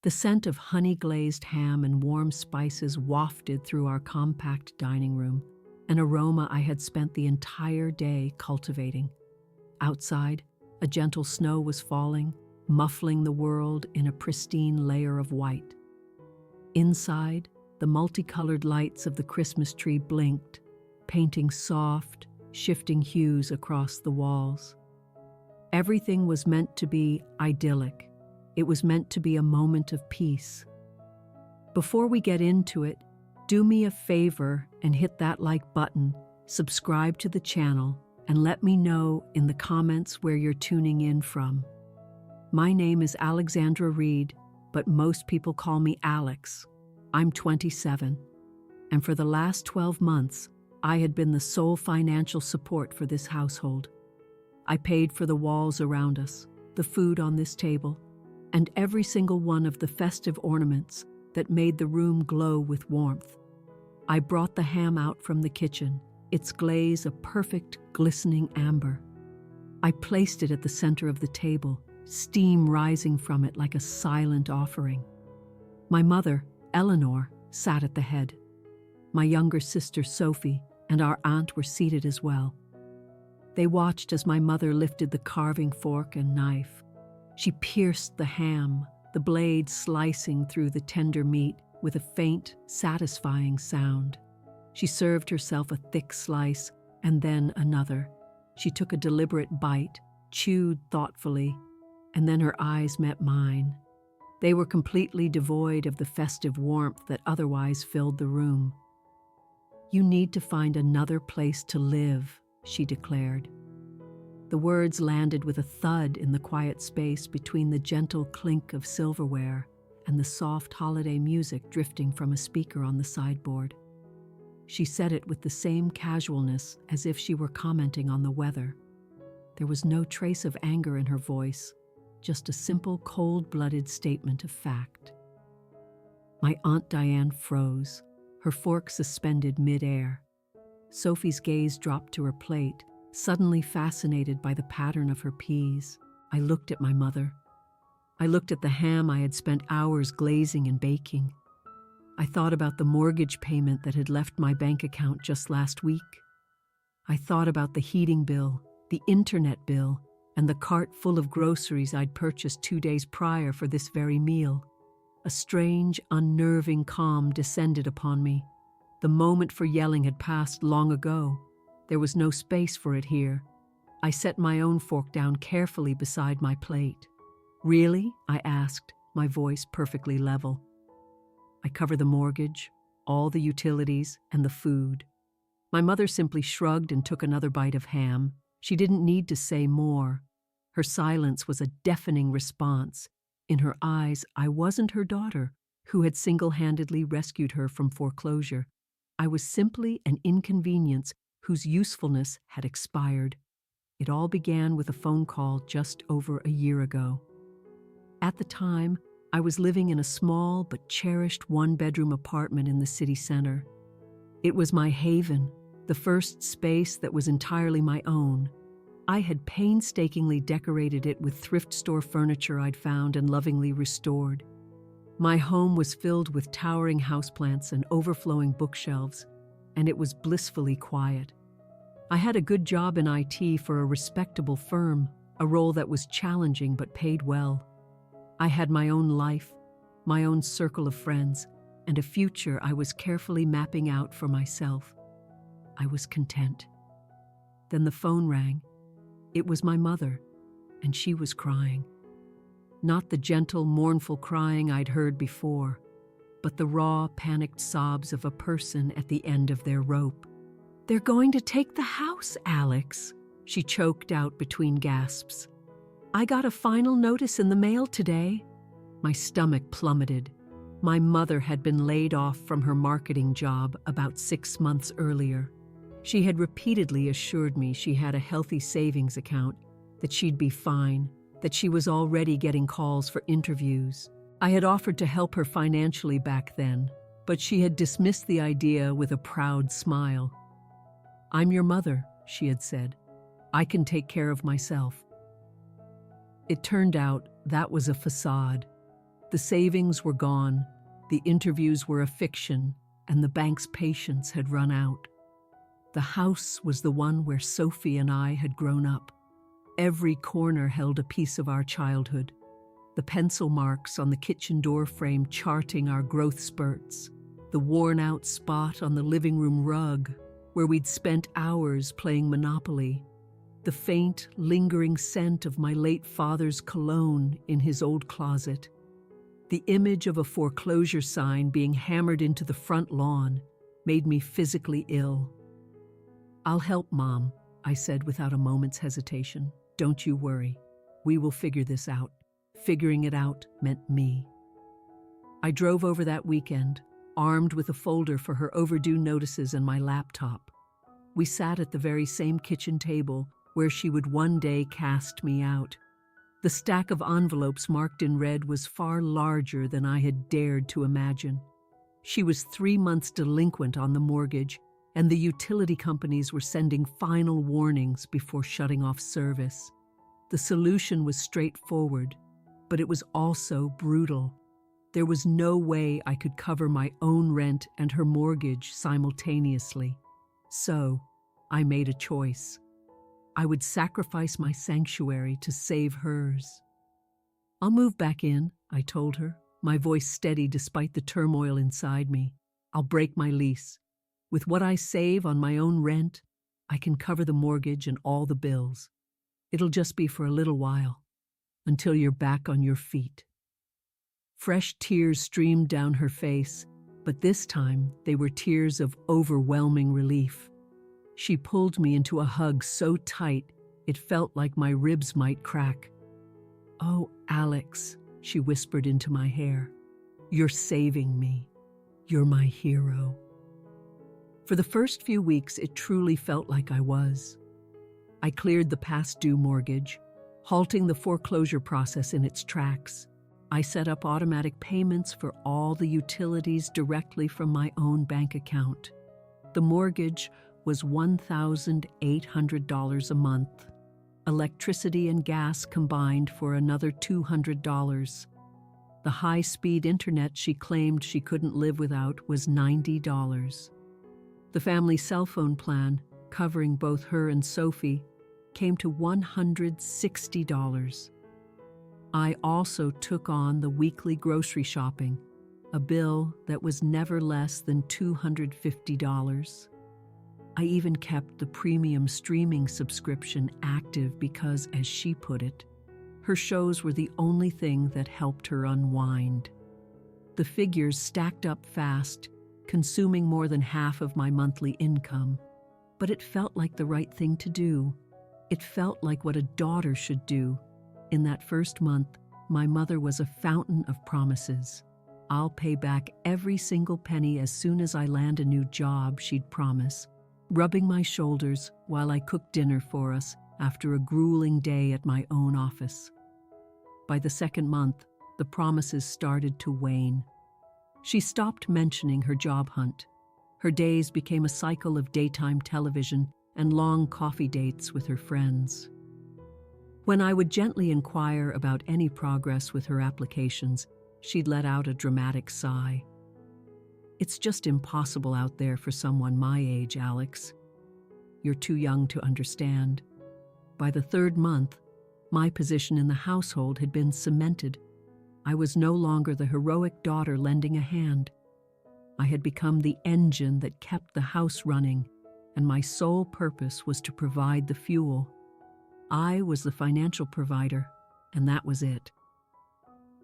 The scent of honey-glazed ham and warm spices wafted through our compact dining room, an aroma I had spent the entire day cultivating. Outside, a gentle snow was falling, muffling the world in a pristine layer of white. Inside, the multicolored lights of the Christmas tree blinked, painting soft, shifting hues across the walls. Everything was meant to be idyllic. It was meant to be a moment of peace. Before we get into it, do me a favor and hit that like button, subscribe to the channel, and let me know in the comments where you're tuning in from. My name is Alexandra Reed, but most people call me Alex. I'm 27, and for the last 12 months, I had been the sole financial support for this household. I paid for the walls around us, the food on this table, and every single one of the festive ornaments that made the room glow with warmth. I brought the ham out from the kitchen, its glaze a perfect, glistening amber. I placed it at the center of the table, steam rising from it like a silent offering. My mother, Eleanor, sat at the head. My younger sister, Sophie, and our aunt were seated as well. They watched as my mother lifted the carving fork and knife. She pierced the ham, the blade slicing through the tender meat with a faint, satisfying sound. She served herself a thick slice and then another. She took a deliberate bite, chewed thoughtfully, and then her eyes met mine. They were completely devoid of the festive warmth that otherwise filled the room. "You need to find another place to live," she declared. The words landed with a thud in the quiet space between the gentle clink of silverware and the soft holiday music drifting from a speaker on the sideboard. She said it with the same casualness as if she were commenting on the weather. There was no trace of anger in her voice, just a simple, cold-blooded statement of fact. My Aunt Diane froze, her fork suspended mid-air. Sophie's gaze dropped to her plate, suddenly fascinated by the pattern of her peas. I looked at my mother. I looked at the ham I had spent hours glazing and baking. I thought about the mortgage payment that had left my bank account just last week. I thought about the heating bill, the internet bill, and the cart full of groceries I'd purchased 2 days prior for this very meal. A strange, unnerving calm descended upon me. The moment for yelling had passed long ago. There was no space for it here. I set my own fork down carefully beside my plate. "Really?" I asked, my voice perfectly level. "I cover the mortgage, all the utilities, and the food." My mother simply shrugged and took another bite of ham. She didn't need to say more. Her silence was a deafening response. In her eyes, I wasn't her daughter, who had single-handedly rescued her from foreclosure. I was simply an inconvenience whose usefulness had expired. It all began with a phone call just over a year ago. At the time, I was living in a small but cherished one-bedroom apartment in the city center. It was my haven, the first space that was entirely my own. I had painstakingly decorated it with thrift store furniture I'd found and lovingly restored. My home was filled with towering houseplants and overflowing bookshelves, and it was blissfully quiet. I had a good job in IT for a respectable firm, a role that was challenging but paid well. I had my own life, my own circle of friends, and a future I was carefully mapping out for myself. I was content. Then the phone rang. It was my mother, and she was crying. Not the gentle, mournful crying I'd heard before, but the raw, panicked sobs of a person at the end of their rope. "They're going to take the house, Alex," she choked out between gasps. "I got a final notice in the mail today." My stomach plummeted. My mother had been laid off from her marketing job about 6 months earlier. She had repeatedly assured me she had a healthy savings account, that she'd be fine, that she was already getting calls for interviews. I had offered to help her financially back then, but she had dismissed the idea with a proud smile. "I'm your mother," she had said. "I can take care of myself." It turned out that was a facade. The savings were gone, the interviews were a fiction, and the bank's patience had run out. The house was the one where Sophie and I had grown up. Every corner held a piece of our childhood, the pencil marks on the kitchen door frame charting our growth spurts, the worn-out spot on the living room rug where we'd spent hours playing Monopoly, the faint, lingering scent of my late father's cologne in his old closet, the image of a foreclosure sign being hammered into the front lawn made me physically ill. "I'll help, Mom," I said without a moment's hesitation. "Don't you worry. We will figure this out." Figuring it out meant me. I drove over that weekend, armed with a folder for her overdue notices and my laptop. We sat at the very same kitchen table where she would one day cast me out. The stack of envelopes marked in red was far larger than I had dared to imagine. She was 3 months delinquent on the mortgage, and the utility companies were sending final warnings before shutting off service. The solution was straightforward, but it was also brutal. There was no way I could cover my own rent and her mortgage simultaneously. So, I made a choice. I would sacrifice my sanctuary to save hers. "I'll move back in," I told her, my voice steady despite the turmoil inside me. "I'll break my lease. With what I save on my own rent, I can cover the mortgage and all the bills. It'll just be for a little while, until you're back on your feet." Fresh tears streamed down her face, but this time they were tears of overwhelming relief. She pulled me into a hug so tight it felt like my ribs might crack. "Oh, Alex," she whispered into my hair, "you're saving me. You're my hero." For the first few weeks, it truly felt like I was. I cleared the past due mortgage, halting the foreclosure process in its tracks. I set up automatic payments for all the utilities directly from my own bank account. The mortgage was $1,800 a month. Electricity and gas combined for another $200. The high-speed internet she claimed she couldn't live without was $90. The family cell phone plan, covering both her and Sophie, came to $160. I also took on the weekly grocery shopping, a bill that was never less than $250. I even kept the premium streaming subscription active because, as she put it, her shows were the only thing that helped her unwind. The figures stacked up fast, consuming more than half of my monthly income, but it felt like the right thing to do. It felt like what a daughter should do. In that first month, my mother was a fountain of promises. "I'll pay back every single penny as soon as I land a new job," she'd promise, rubbing my shoulders while I cooked dinner for us after a grueling day at my own office. By the second month, the promises started to wane. She stopped mentioning her job hunt. Her days became a cycle of daytime television and long coffee dates with her friends. When I would gently inquire about any progress with her applications, she'd let out a dramatic sigh. "It's just impossible out there for someone my age, Alex. You're too young to understand." By the third month, my position in the household had been cemented. I was no longer the heroic daughter lending a hand. I had become the engine that kept the house running, and my sole purpose was to provide the fuel. I was the financial provider, and that was it.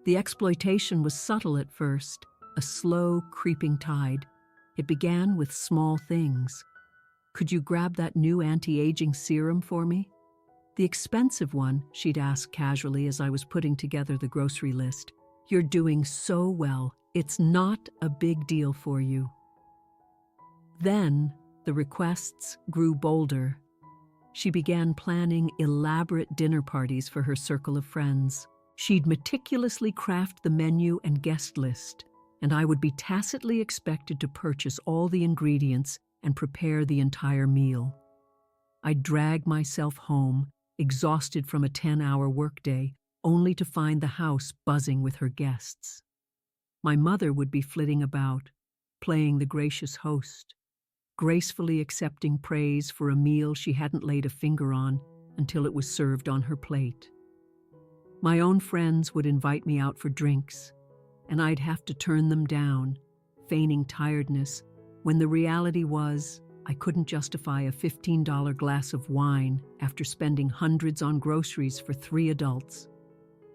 The exploitation was subtle at first, a slow, creeping tide. It began with small things. "Could you grab that new anti-aging serum for me?" "The expensive one," she'd ask casually as I was putting together the grocery list. "You're doing so well. It's not a big deal for you." Then, the requests grew bolder. She began planning elaborate dinner parties for her circle of friends. She'd meticulously craft the menu and guest list, and I would be tacitly expected to purchase all the ingredients and prepare the entire meal. I'd drag myself home, exhausted from a 10-hour workday, only to find the house buzzing with her guests. My mother would be flitting about, playing the gracious host, gracefully accepting praise for a meal she hadn't laid a finger on until it was served on her plate. My own friends would invite me out for drinks, and I'd have to turn them down, feigning tiredness, when the reality was I couldn't justify a $15 glass of wine after spending hundreds on groceries for 3 adults.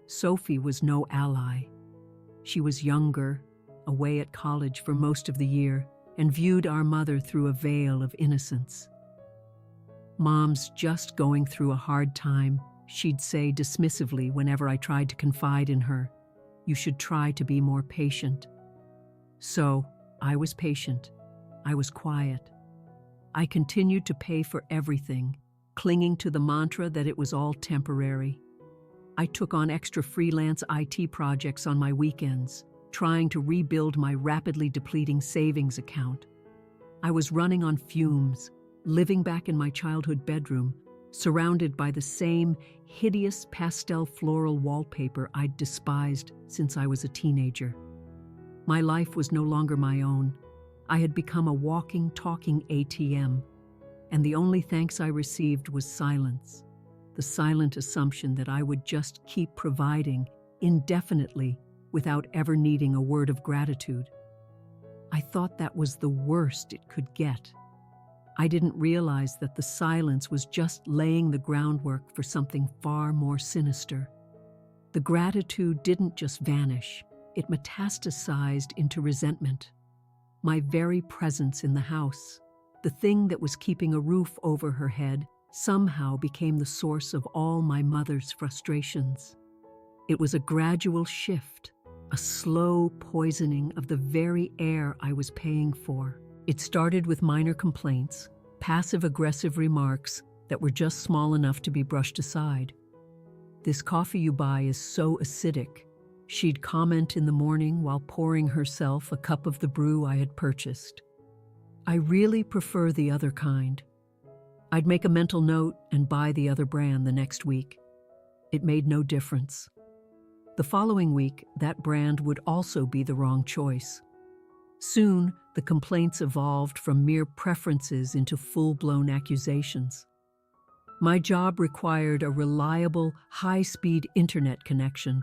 Sophie was no ally. She was younger, away at college for most of the year, and viewed our mother through a veil of innocence. "Mom's just going through a hard time," she'd say dismissively whenever I tried to confide in her. "You should try to be more patient." So, I was patient. I was quiet. I continued to pay for everything, clinging to the mantra that it was all temporary. I took on extra freelance IT projects on my weekends, trying to rebuild my rapidly depleting savings account. I was running on fumes, living back in my childhood bedroom, surrounded by the same hideous pastel floral wallpaper I'd despised since I was a teenager. My life was no longer my own. I had become a walking, talking ATM, and the only thanks I received was silence, the silent assumption that I would just keep providing indefinitely without ever needing a word of gratitude. I thought that was the worst it could get. I didn't realize that the silence was just laying the groundwork for something far more sinister. The gratitude didn't just vanish, it metastasized into resentment. My very presence in the house, the thing that was keeping a roof over her head, somehow became the source of all my mother's frustrations. It was a gradual shift, a slow poisoning of the very air I was paying for. It started with minor complaints, passive-aggressive remarks that were just small enough to be brushed aside. "This coffee you buy is so acidic," she'd comment in the morning while pouring herself a cup of the brew I had purchased. "I really prefer the other kind." I'd make a mental note and buy the other brand the next week. It made no difference. The following week, that brand would also be the wrong choice. Soon, the complaints evolved from mere preferences into full-blown accusations. My job required a reliable, high-speed internet connection.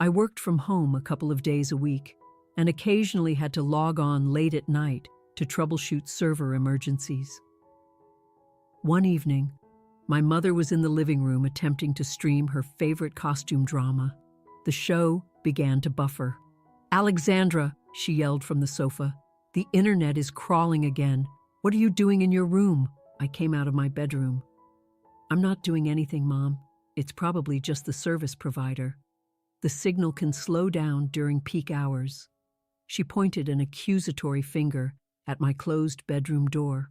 I worked from home a couple of days a week and occasionally had to log on late at night to troubleshoot server emergencies. One evening, my mother was in the living room attempting to stream her favorite costume drama. The show began to buffer. "Alexandra," she yelled from the sofa, "the internet is crawling again. What are you doing in your room?" I came out of my bedroom. "I'm not doing anything, Mom. It's probably just the service provider. The signal can slow down during peak hours." She pointed an accusatory finger at my closed bedroom door.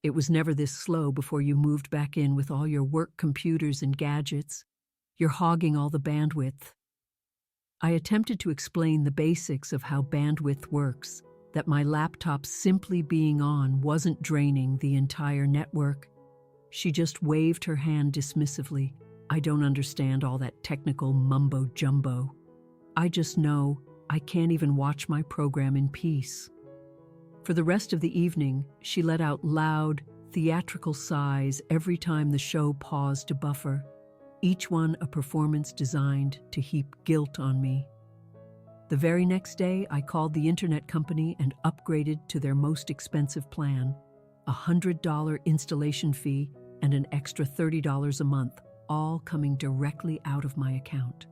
"It was never this slow before you moved back in with all your work computers and gadgets. You're hogging all the bandwidth." I attempted to explain the basics of how bandwidth works, that my laptop simply being on wasn't draining the entire network. She just waved her hand dismissively. "I don't understand all that technical mumbo-jumbo. I just know I can't even watch my program in peace." For the rest of the evening, she let out loud, theatrical sighs every time the show paused to buffer, each one a performance designed to heap guilt on me. The very next day, I called the internet company and upgraded to their most expensive plan, a $100 installation fee and an extra $30 a month, all coming directly out of my account.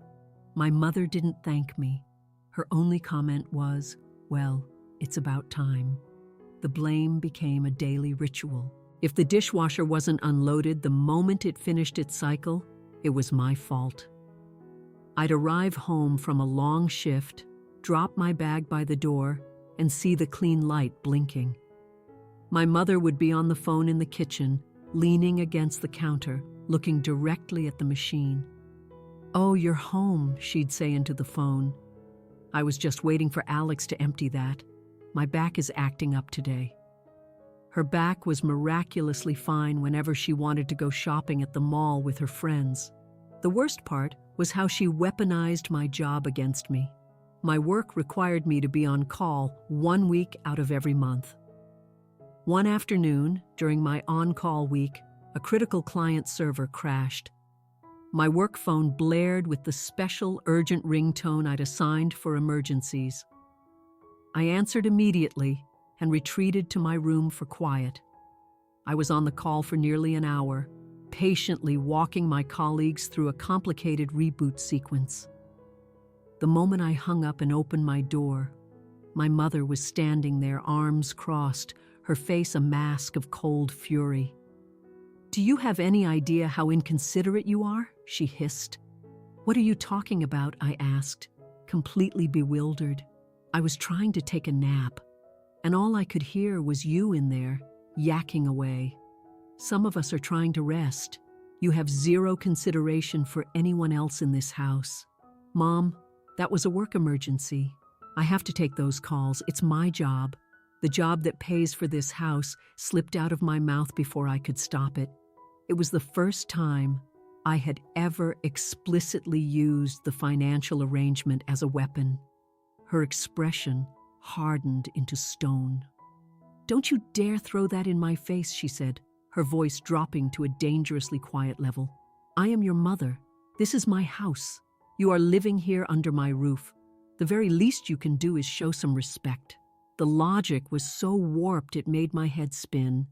My mother didn't thank me. Her only comment was, "Well, it's about time." The blame became a daily ritual. If the dishwasher wasn't unloaded the moment it finished its cycle, it was my fault. I'd arrive home from a long shift, drop my bag by the door, and see the clean light blinking. My mother would be on the phone in the kitchen, leaning against the counter, looking directly at the machine. "Oh, you're home," she'd say into the phone. "I was just waiting for Alex to empty that. My back is acting up today." Her back was miraculously fine whenever she wanted to go shopping at the mall with her friends. The worst part was how she weaponized my job against me. My work required me to be on call 1 week out of every month. One afternoon, during my on-call week, a critical client server crashed. My work phone blared with the special urgent ringtone I'd assigned for emergencies. I answered immediately and retreated to my room for quiet. I was on the call for nearly an hour, patiently walking my colleagues through a complicated reboot sequence. The moment I hung up and opened my door, my mother was standing there, arms crossed, her face a mask of cold fury. "Do you have any idea how inconsiderate you are?" she hissed. "What are you talking about?" I asked, completely bewildered. I was trying to take a nap, and all I could hear was you in there, yakking away. "Some of us are trying to rest. You have zero consideration for anyone else in this house." "Mom, that was a work emergency. I have to take those calls. It's my job. The job that pays for this house," slipped out of my mouth before I could stop it. It was the first time I had ever explicitly used the financial arrangement as a weapon. Her expression hardened into stone. "Don't you dare throw that in my face," she said, her voice dropping to a dangerously quiet level. "I am your mother. This is my house. You are living here under my roof. The very least you can do is show some respect." The logic was so warped it made my head spin.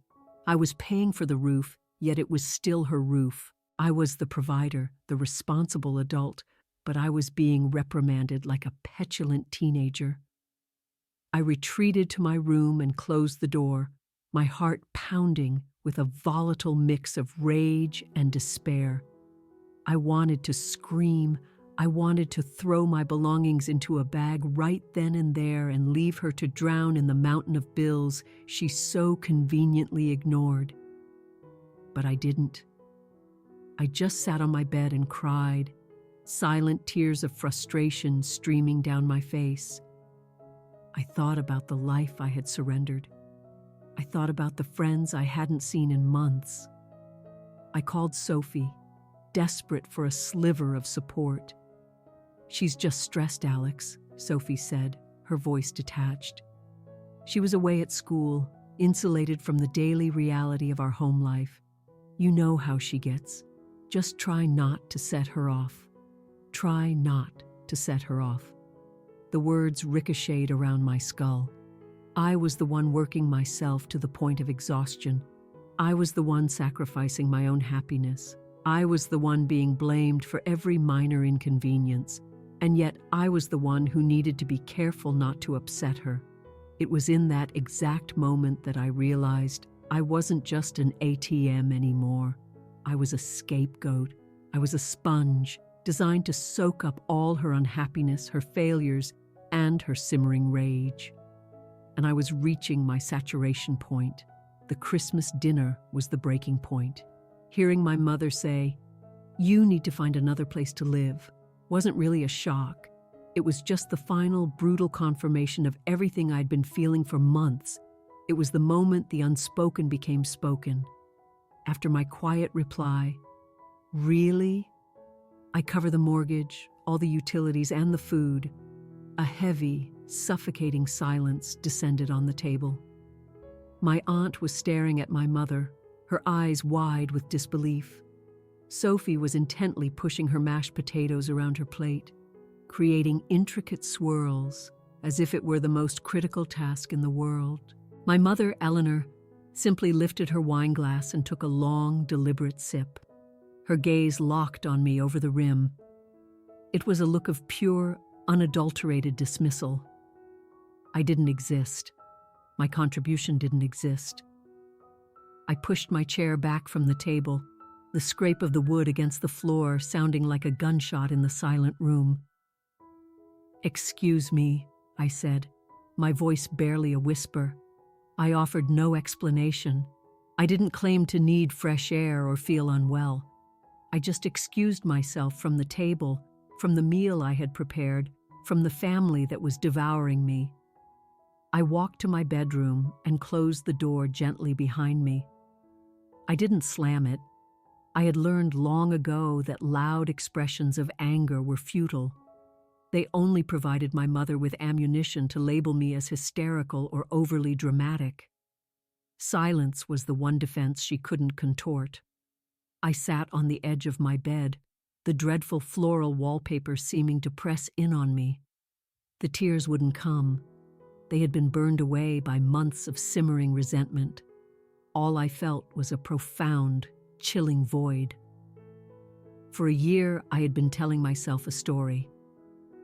I was paying for the roof, yet it was still her roof. I was the provider, the responsible adult, but I was being reprimanded like a petulant teenager. I retreated to my room and closed the door, my heart pounding with a volatile mix of rage and despair. I wanted to scream. I wanted to throw my belongings into a bag right then and there and leave her to drown in the mountain of bills she so conveniently ignored. But I didn't. I just sat on my bed and cried, silent tears of frustration streaming down my face. I thought about the life I had surrendered. I thought about the friends I hadn't seen in months. I called Sophie, desperate for a sliver of support. "She's just stressed, Alex," Sophie said, her voice detached. She was away at school, insulated from the daily reality of our home life. "You know how she gets. Just try not to set her off. Try not to set her off." The words ricocheted around my skull. I was the one working myself to the point of exhaustion. I was the one sacrificing my own happiness. I was the one being blamed for every minor inconvenience. And yet I was the one who needed to be careful not to upset her. It was in that exact moment that I realized I wasn't just an ATM anymore. I was a scapegoat. I was a sponge designed to soak up all her unhappiness, her failures, and her simmering rage. And I was reaching my saturation point. The Christmas dinner was the breaking point. Hearing my mother say, "You need to find another place to live," wasn't really a shock. It was just the final brutal confirmation of everything I'd been feeling for months. It was the moment the unspoken became spoken. After my quiet reply, "Really?" I cover the mortgage, all the utilities, and the food. A heavy, suffocating silence descended on the table. My aunt was staring at my mother, her eyes wide with disbelief. Sophie was intently pushing her mashed potatoes around her plate, creating intricate swirls as if it were the most critical task in the world. My mother, Eleanor, simply lifted her wine glass and took a long, deliberate sip. Her gaze locked on me over the rim. It was a look of pure, unadulterated dismissal. I didn't exist. My contribution didn't exist. I pushed my chair back from the table, the scrape of the wood against the floor sounding like a gunshot in the silent room. "Excuse me," I said, my voice barely a whisper. I offered no explanation. I didn't claim to need fresh air or feel unwell. I just excused myself from the table, from the meal I had prepared, from the family that was devouring me. I walked to my bedroom and closed the door gently behind me. I didn't slam it. I had learned long ago that loud expressions of anger were futile. They only provided my mother with ammunition to label me as hysterical or overly dramatic. Silence was the one defense she couldn't contort. I sat on the edge of my bed, the dreadful floral wallpaper seeming to press in on me. The tears wouldn't come. They had been burned away by months of simmering resentment. All I felt was a profound, chilling void. For a year, I had been telling myself a story.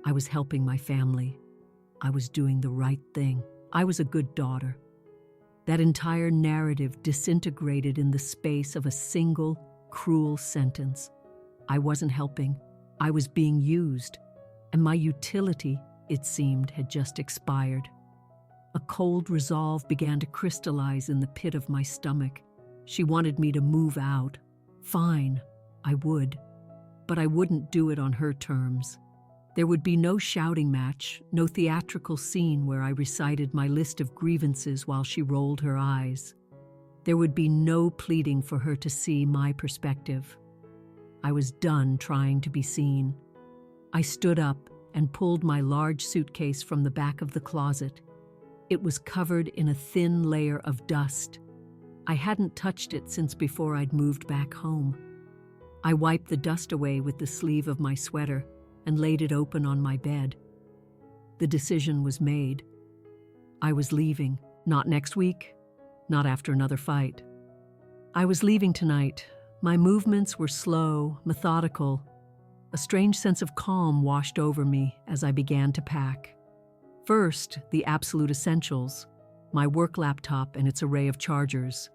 I was helping my family. I was doing the right thing. I was a good daughter. That entire narrative disintegrated in the space of a single, cruel sentence. I wasn't helping. I was being used, and my utility, it seemed, had just expired. A cold resolve began to crystallize in the pit of my stomach. She wanted me to move out. Fine, I would. But I wouldn't do it on her terms. There would be no shouting match, no theatrical scene where I recited my list of grievances while she rolled her eyes. There would be no pleading for her to see my perspective. I was done trying to be seen. I stood up and pulled my large suitcase from the back of the closet. It was covered in a thin layer of dust. I hadn't touched it since before I'd moved back home. I wiped the dust away with the sleeve of my sweater and laid it open on my bed. The decision was made. I was leaving, not next week, not after another fight. I was leaving tonight. My movements were slow, methodical. A strange sense of calm washed over me as I began to pack. First, the absolute essentials, my work laptop and its array of chargers.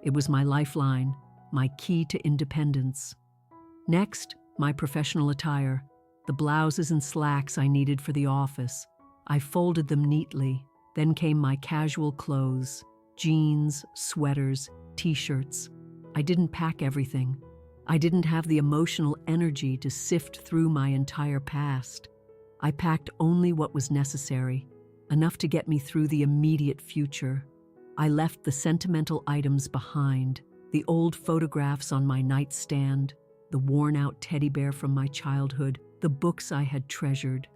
It was my lifeline, my key to independence. Next, my professional attire, the blouses and slacks I needed for the office. I folded them neatly. Then came my casual clothes, jeans, sweaters, t-shirts. I didn't pack everything. I didn't have the emotional energy to sift through my entire past. I packed only what was necessary, enough to get me through the immediate future. I left the sentimental items behind, the old photographs on my nightstand, the worn-out teddy bear from my childhood, the books I had treasured.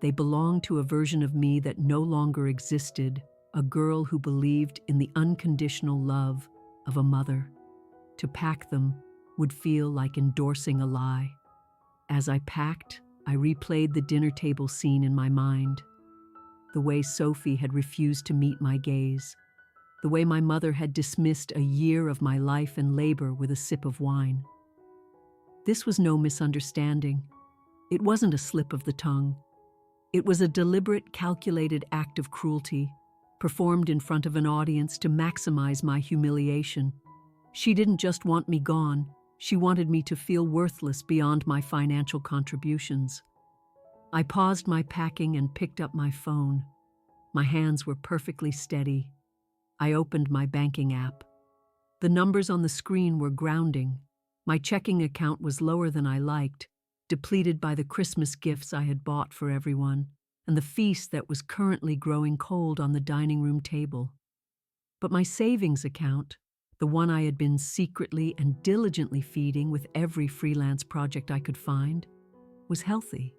They belonged to a version of me that no longer existed, a girl who believed in the unconditional love of a mother. To pack them would feel like endorsing a lie. As I packed, I replayed the dinner table scene in my mind. The way Sophie had refused to meet my gaze. The way my mother had dismissed a year of my life and labor with a sip of wine. This was no misunderstanding. It wasn't a slip of the tongue. It was a deliberate, calculated act of cruelty, performed in front of an audience to maximize my humiliation. She didn't just want me gone. She wanted me to feel worthless beyond my financial contributions. I paused my packing and picked up my phone. My hands were perfectly steady. I opened my banking app. The numbers on the screen were grounding. My checking account was lower than I liked, depleted by the Christmas gifts I had bought for everyone, and the feast that was currently growing cold on the dining room table. But my savings account, the one I had been secretly and diligently feeding with every freelance project I could find, was healthy.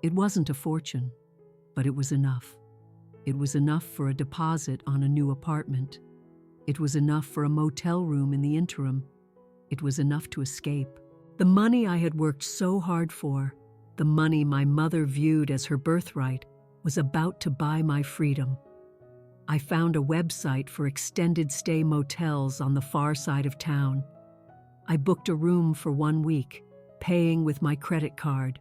It wasn't a fortune, but it was enough. It was enough for a deposit on a new apartment. It was enough for a motel room in the interim. It was enough to escape. The money I had worked so hard for, the money my mother viewed as her birthright, was about to buy my freedom. I found a website for extended stay motels on the far side of town. I booked a room for 1 week, paying with my credit card.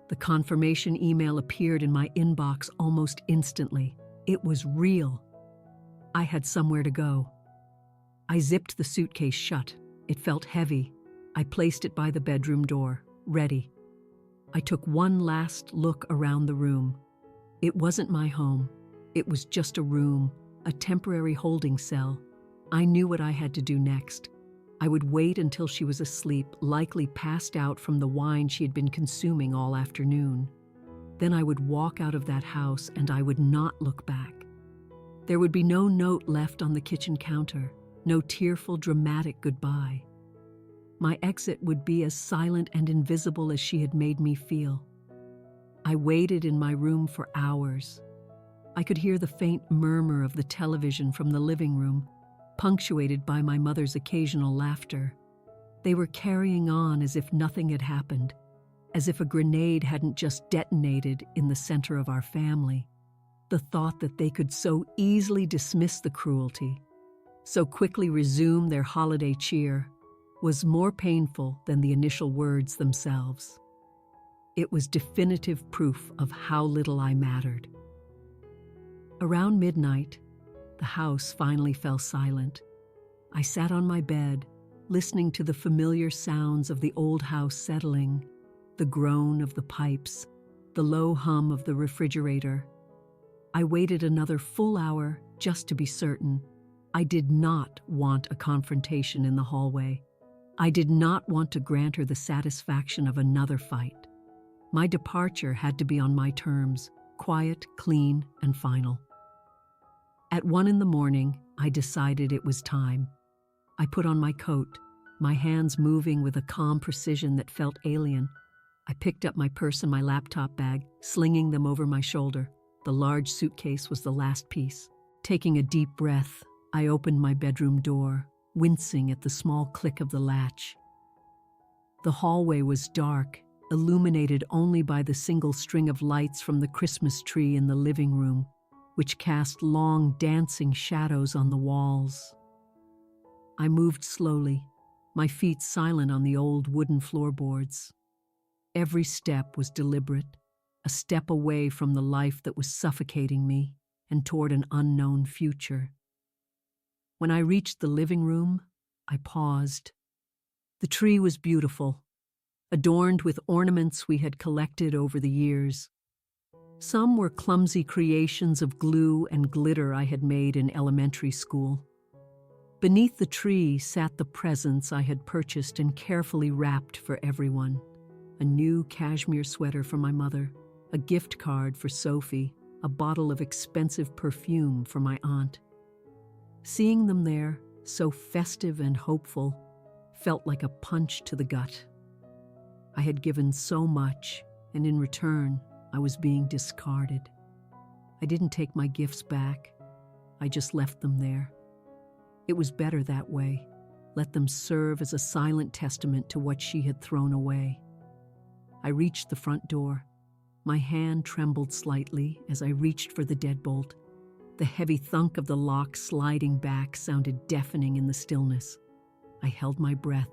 The confirmation email appeared in my inbox almost instantly. It was real. I had somewhere to go. I zipped the suitcase shut. It felt heavy. I placed it by the bedroom door, ready. I took one last look around the room. It wasn't my home. It was just a room, a temporary holding cell. I knew what I had to do next. I would wait until she was asleep, likely passed out from the wine she had been consuming all afternoon. Then I would walk out of that house and I would not look back. There would be no note left on the kitchen counter, no tearful, dramatic goodbye. My exit would be as silent and invisible as she had made me feel. I waited in my room for hours. I could hear the faint murmur of the television from the living room, punctuated by my mother's occasional laughter. They were carrying on as if nothing had happened, as if a grenade hadn't just detonated in the center of our family. The thought that they could so easily dismiss the cruelty, so quickly resume their holiday cheer, was more painful than the initial words themselves. It was definitive proof of how little I mattered. Around midnight, the house finally fell silent. I sat on my bed, listening to the familiar sounds of the old house settling, the groan of the pipes, the low hum of the refrigerator. I waited another full hour just to be certain. I did not want a confrontation in the hallway. I did not want to grant her the satisfaction of another fight. My departure had to be on my terms, quiet, clean, and final. At 1 a.m, I decided it was time. I put on my coat, my hands moving with a calm precision that felt alien. I picked up my purse and my laptop bag, slinging them over my shoulder. The large suitcase was the last piece. Taking a deep breath, I opened my bedroom door, wincing at the small click of the latch. The hallway was dark, illuminated only by the single string of lights from the Christmas tree in the living room, which cast long dancing shadows on the walls. I moved slowly, my feet silent on the old wooden floorboards. Every step was deliberate, a step away from the life that was suffocating me and toward an unknown future. When I reached the living room, I paused. The tree was beautiful, adorned with ornaments we had collected over the years. Some were clumsy creations of glue and glitter I had made in elementary school. Beneath the tree sat the presents I had purchased and carefully wrapped for everyone. A new cashmere sweater for my mother, a gift card for Sophie, a bottle of expensive perfume for my aunt. Seeing them there, so festive and hopeful, felt like a punch to the gut. I had given so much, and in return, I was being discarded. I didn't take my gifts back. I just left them there. It was better that way. Let them serve as a silent testament to what she had thrown away. I reached the front door. My hand trembled slightly as I reached for the deadbolt. The heavy thunk of the lock sliding back sounded deafening in the stillness. I held my breath,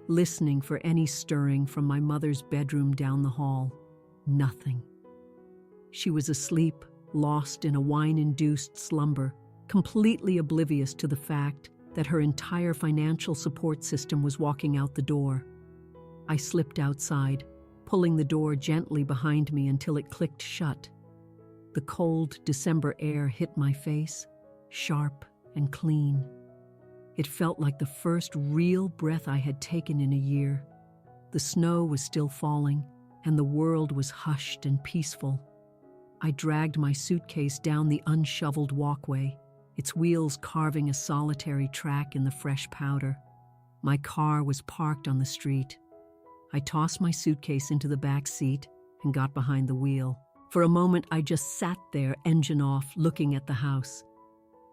listening for any stirring from my mother's bedroom down the hall. Nothing. She was asleep, lost in a wine-induced slumber, completely oblivious to the fact that her entire financial support system was walking out the door. I slipped outside, pulling the door gently behind me until it clicked shut. The cold December air hit my face, sharp and clean. It felt like the first real breath I had taken in a year. The snow was still falling, and the world was hushed and peaceful. I dragged my suitcase down the unshoveled walkway, its wheels carving a solitary track in the fresh powder. My car was parked on the street. I tossed my suitcase into the back seat and got behind the wheel. For a moment, I just sat there, engine off, looking at the house.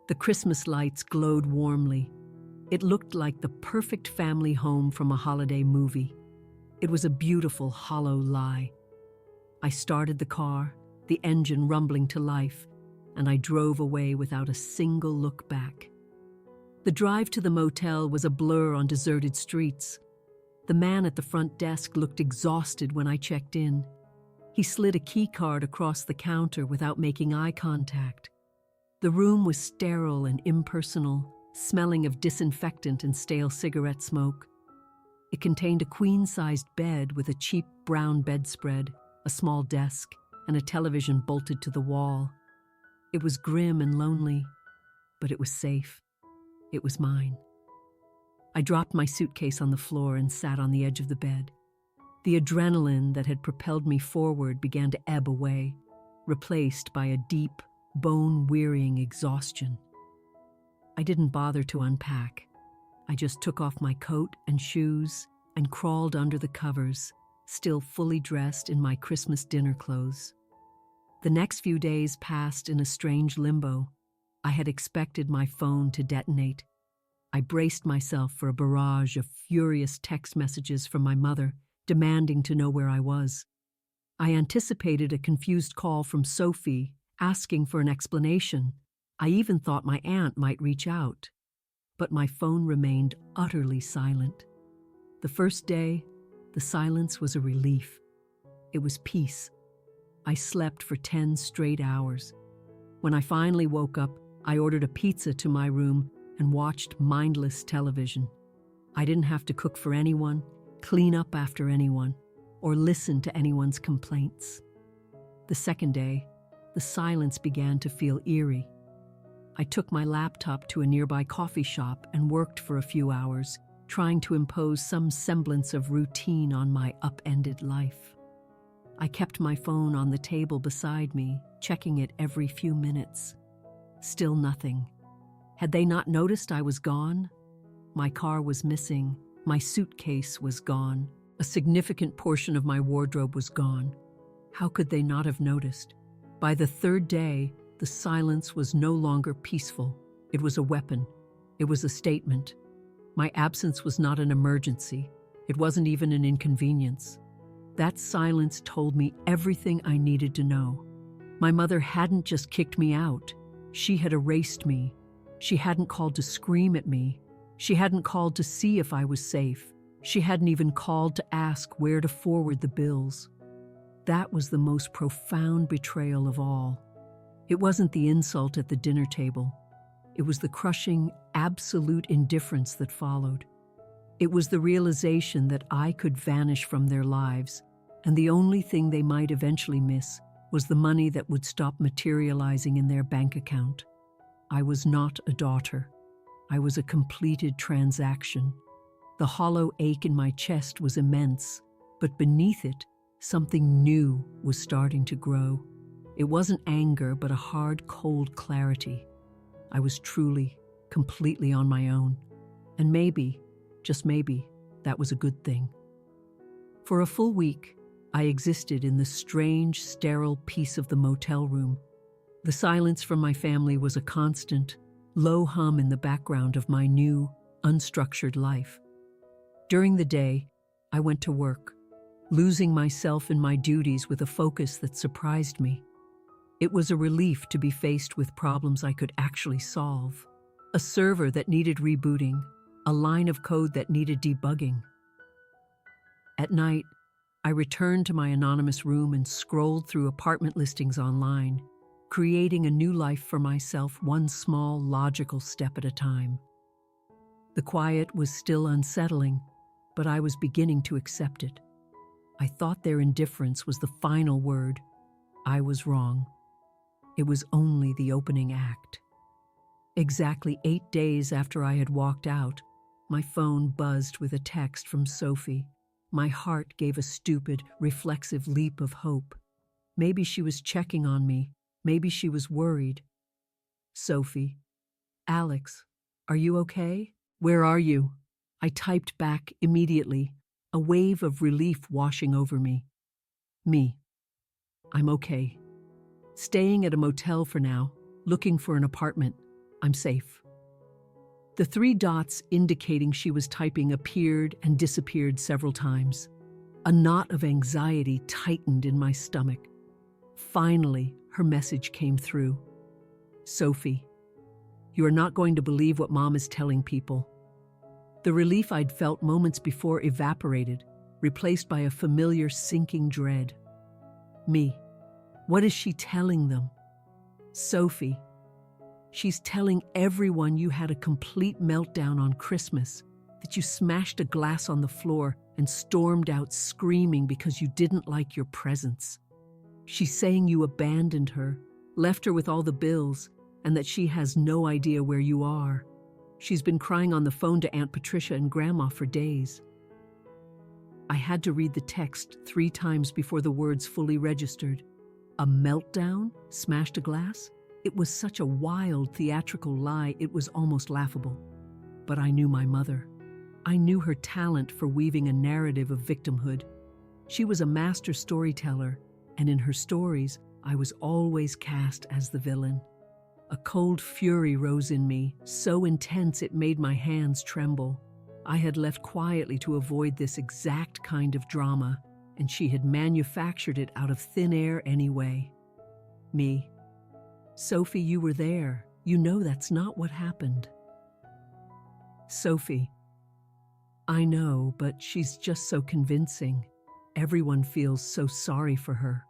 The Christmas lights glowed warmly. It looked like the perfect family home from a holiday movie. It was a beautiful, hollow lie. I started the car, the engine rumbling to life, and I drove away without a single look back. The drive to the motel was a blur on deserted streets. The man at the front desk looked exhausted when I checked in. He slid a key card across the counter without making eye contact. The room was sterile and impersonal, smelling of disinfectant and stale cigarette smoke. It contained a queen-sized bed with a cheap brown bedspread, a small desk, and a television bolted to the wall. It was grim and lonely, but it was safe. It was mine. I dropped my suitcase on the floor and sat on the edge of the bed. The adrenaline that had propelled me forward began to ebb away, replaced by a deep, bone-wearying exhaustion. I didn't bother to unpack. I just took off my coat and shoes and crawled under the covers, still fully dressed in my Christmas dinner clothes. The next few days passed in a strange limbo. I had expected my phone to detonate. I braced myself for a barrage of furious text messages from my mother, demanding to know where I was. I anticipated a confused call from Sophie, asking for an explanation. I even thought my aunt might reach out. But my phone remained utterly silent. The first day, the silence was a relief. It was peace. I slept for 10 straight hours. When I finally woke up, I ordered a pizza to my room and watched mindless television. I didn't have to cook for anyone, clean up after anyone, or listen to anyone's complaints. The second day, the silence began to feel eerie. I took my laptop to a nearby coffee shop and worked for a few hours, trying to impose some semblance of routine on my upended life. I kept my phone on the table beside me, checking it every few minutes. Still nothing. Had they not noticed I was gone? My car was missing. My suitcase was gone. A significant portion of my wardrobe was gone. How could they not have noticed? By the third day, the silence was no longer peaceful. It was a weapon. It was a statement. My absence was not an emergency. It wasn't even an inconvenience. That silence told me everything I needed to know. My mother hadn't just kicked me out. She had erased me. She hadn't called to scream at me. She hadn't called to see if I was safe. She hadn't even called to ask where to forward the bills. That was the most profound betrayal of all. It wasn't the insult at the dinner table. It was the crushing, absolute indifference that followed. It was the realization that I could vanish from their lives, and the only thing they might eventually miss was the money that would stop materializing in their bank account. I was not a daughter. I was a completed transaction. The hollow ache in my chest was immense, but beneath it, something new was starting to grow. It wasn't anger, but a hard, cold clarity. I was truly, completely on my own. And maybe, just maybe, that was a good thing. For a full week, I existed in the strange, sterile peace of the motel room. The silence from my family was a constant, low hum in the background of my new, unstructured life. During the day, I went to work, losing myself in my duties with a focus that surprised me. It was a relief to be faced with problems I could actually solve. A server that needed rebooting, a line of code that needed debugging. At night, I returned to my anonymous room and scrolled through apartment listings online, creating a new life for myself one small, logical step at a time. The quiet was still unsettling, but I was beginning to accept it. I thought their indifference was the final word. I was wrong. It was only the opening act. Exactly 8 days after I had walked out, my phone buzzed with a text from Sophie. My heart gave a stupid, reflexive leap of hope. Maybe she was checking on me. Maybe she was worried. Sophie. Alex, are you okay? Where are you? I typed back immediately, a wave of relief washing over me. Me. I'm okay. Staying at a motel for now, looking for an apartment. I'm safe. The 3 dots indicating she was typing appeared and disappeared several times. A knot of anxiety tightened in my stomach. Finally, her message came through. Sophie, you are not going to believe what Mom is telling people. The relief I'd felt moments before evaporated, replaced by a familiar sinking dread. Me. What is she telling them? Sophie. She's telling everyone you had a complete meltdown on Christmas, that you smashed a glass on the floor and stormed out screaming because you didn't like your presents. She's saying you abandoned her, left her with all the bills, and that she has no idea where you are. She's been crying on the phone to Aunt Patricia and Grandma for days. I had to read the text 3 times before the words fully registered. A meltdown? Smashed a glass? It was such a wild, theatrical lie, it was almost laughable. but I knew my mother. I knew her talent for weaving a narrative of victimhood. She was a master storyteller, and in her stories, I was always cast as the villain. A cold fury rose in me, so intense it made my hands tremble. I had left quietly to avoid this exact kind of drama, and she had manufactured it out of thin air anyway. Me. Sophie, you were there. You know that's not what happened. Sophie. I know, but she's just so convincing. Everyone feels so sorry for her.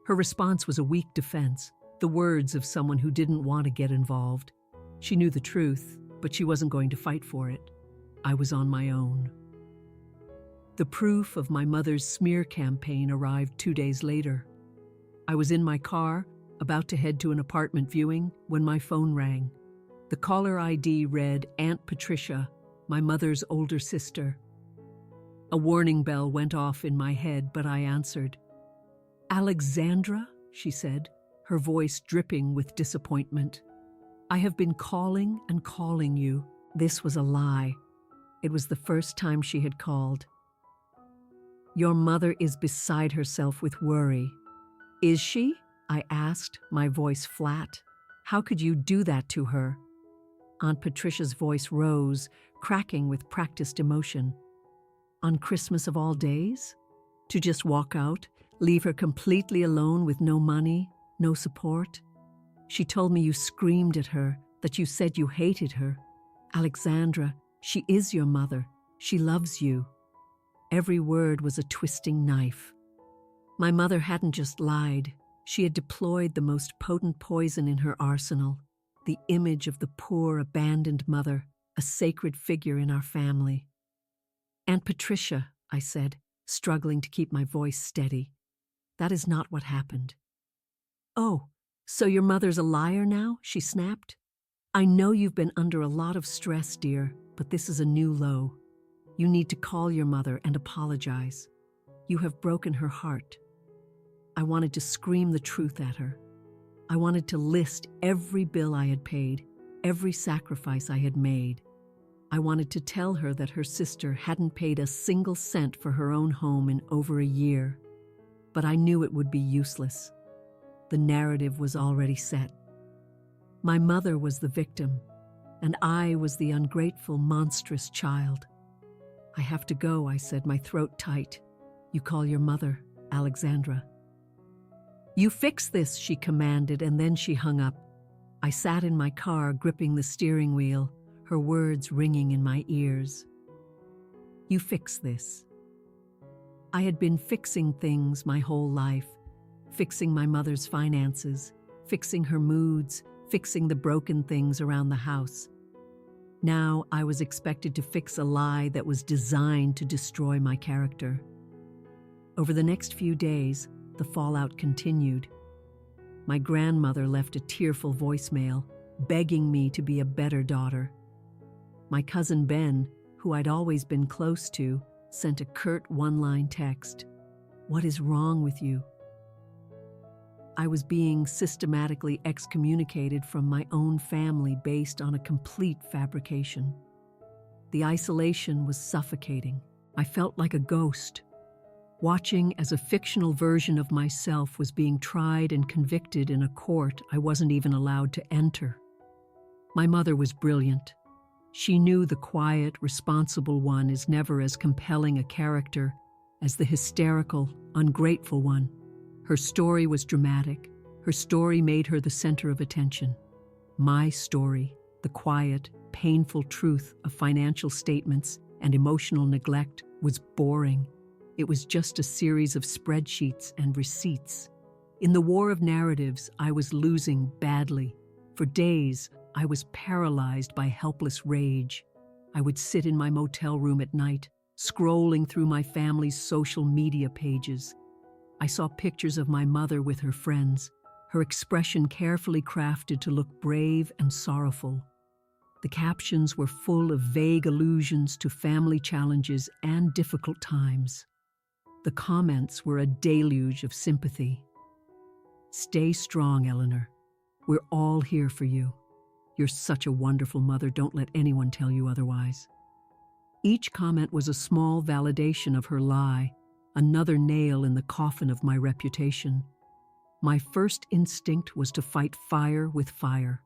Her response was a weak defense, the words of someone who didn't want to get involved. She knew the truth, but she wasn't going to fight for it. I was on my own. The proof of my mother's smear campaign arrived 2 days later. I was in my car, about to head to an apartment viewing, when my phone rang. The caller ID read Aunt Patricia, my mother's older sister. A warning bell went off in my head, but I answered. Alexandra, she said, her voice dripping with disappointment. I have been calling and calling you. This was a lie. It was the first time she had called. Your mother is beside herself with worry. Is she? I asked, my voice flat. How could you do that to her? Aunt Patricia's voice rose, cracking with practiced emotion. On Christmas of all days? To just walk out, leave her completely alone with no money, no support? She told me you screamed at her, that you said you hated her. Alexandra, she is your mother. She loves you. Every word was a twisting knife. My mother hadn't just lied. She had deployed the most potent poison in her arsenal, the image of the poor, abandoned mother, a sacred figure in our family. Aunt Patricia, I said, struggling to keep my voice steady. That is not what happened. Oh, so your mother's a liar now? She snapped. I know you've been under a lot of stress, dear, but this is a new low. You need to call your mother and apologize. You have broken her heart. I wanted to scream the truth at her. I wanted to list every bill I had paid, every sacrifice I had made. I wanted to tell her that her sister hadn't paid a single cent for her own home in over a year. But I knew it would be useless. The narrative was already set. My mother was the victim, and I was the ungrateful, monstrous child. I have to go, I said, my throat tight. You call your mother, Alexandra. You fix this, she commanded, and then she hung up. I sat in my car, gripping the steering wheel, her words ringing in my ears. You fix this. I had been fixing things my whole life, fixing my mother's finances, fixing her moods, fixing the broken things around the house. Now I was expected to fix a lie that was designed to destroy my character. Over the next few days, the fallout continued. My grandmother left a tearful voicemail, begging me to be a better daughter. My cousin Ben, who I'd always been close to, sent a curt one-line text. What is wrong with you? I was being systematically excommunicated from my own family based on a complete fabrication. The isolation was suffocating. I felt like a ghost, watching as a fictional version of myself was being tried and convicted in a court I wasn't even allowed to enter. My mother was brilliant. She knew the quiet, responsible one is never as compelling a character as the hysterical, ungrateful one. Her story was dramatic. Her story made her the center of attention. My story, the quiet, painful truth of financial statements and emotional neglect, was boring. It was just a series of spreadsheets and receipts. In the war of narratives, I was losing badly. For days, I was paralyzed by helpless rage. I would sit in my motel room at night, scrolling through my family's social media pages. I saw pictures of my mother with her friends, her expression carefully crafted to look brave and sorrowful. The captions were full of vague allusions to family challenges and difficult times. The comments were a deluge of sympathy. Stay strong, Eleanor. We're all here for you. You're such a wonderful mother. Don't let anyone tell you otherwise. Each comment was a small validation of her lie, another nail in the coffin of my reputation. My first instinct was to fight fire with fire.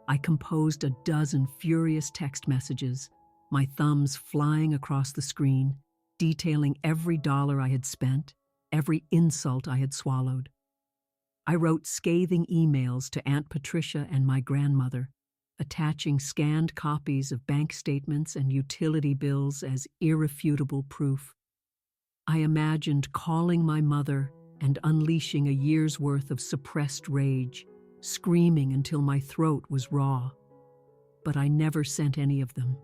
I composed a dozen furious text messages, my thumbs flying across the screen, detailing every dollar I had spent, every insult I had swallowed. I wrote scathing emails to Aunt Patricia and my grandmother, attaching scanned copies of bank statements and utility bills as irrefutable proof. I imagined calling my mother and unleashing a year's worth of suppressed rage, screaming until my throat was raw. But I never sent any of them.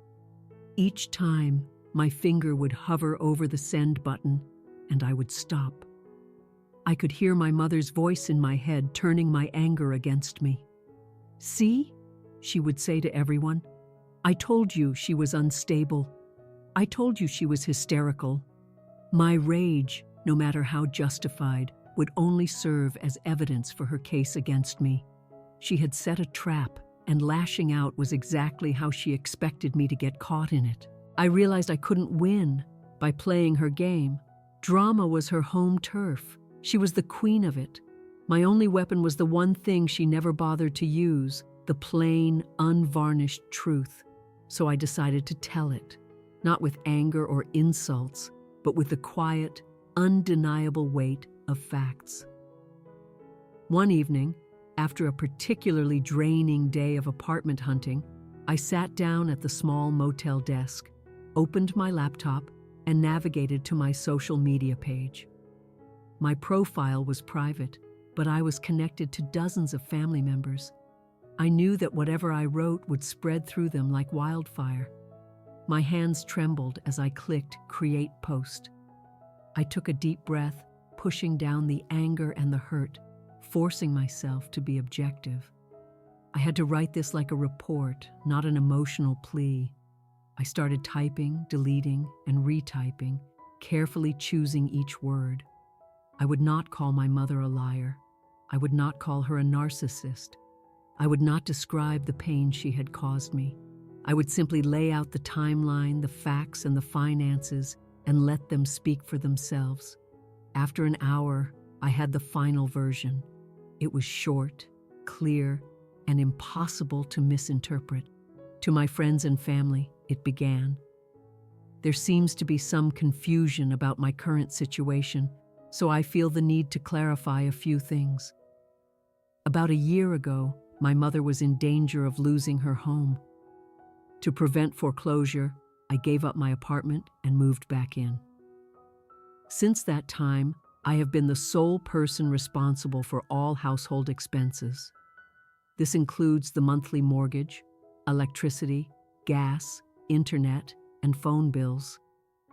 Each time, my finger would hover over the send button, and I would stop. I could hear my mother's voice in my head turning my anger against me. "See?" she would say to everyone. "I told you she was unstable. I told you she was hysterical." My rage, no matter how justified, would only serve as evidence for her case against me. She had set a trap, and lashing out was exactly how she expected me to get caught in it. I realized I couldn't win by playing her game. Drama was her home turf. She was the queen of it. My only weapon was the one thing she never bothered to use, the plain, unvarnished truth. So I decided to tell it, not with anger or insults, but with the quiet, undeniable weight of facts. One evening, after a particularly draining day of apartment hunting, I sat down at the small motel desk, opened my laptop, and navigated to my social media page. My profile was private, but I was connected to dozens of family members. I knew that whatever I wrote would spread through them like wildfire. My hands trembled as I clicked Create Post. I took a deep breath, pushing down the anger and the hurt, forcing myself to be objective. I had to write this like a report, not an emotional plea. I started typing, deleting, and retyping, carefully choosing each word. I would not call my mother a liar. I would not call her a narcissist. I would not describe the pain she had caused me. I would simply lay out the timeline, the facts, and the finances, and let them speak for themselves. After an hour, I had the final version. It was short, clear, and impossible to misinterpret. To my friends and family, it began. There seems to be some confusion about my current situation, so I feel the need to clarify a few things. About a year ago, my mother was in danger of losing her home. To prevent foreclosure, I gave up my apartment and moved back in. Since that time, I have been the sole person responsible for all household expenses. This includes the monthly mortgage, electricity, gas, internet, and phone bills,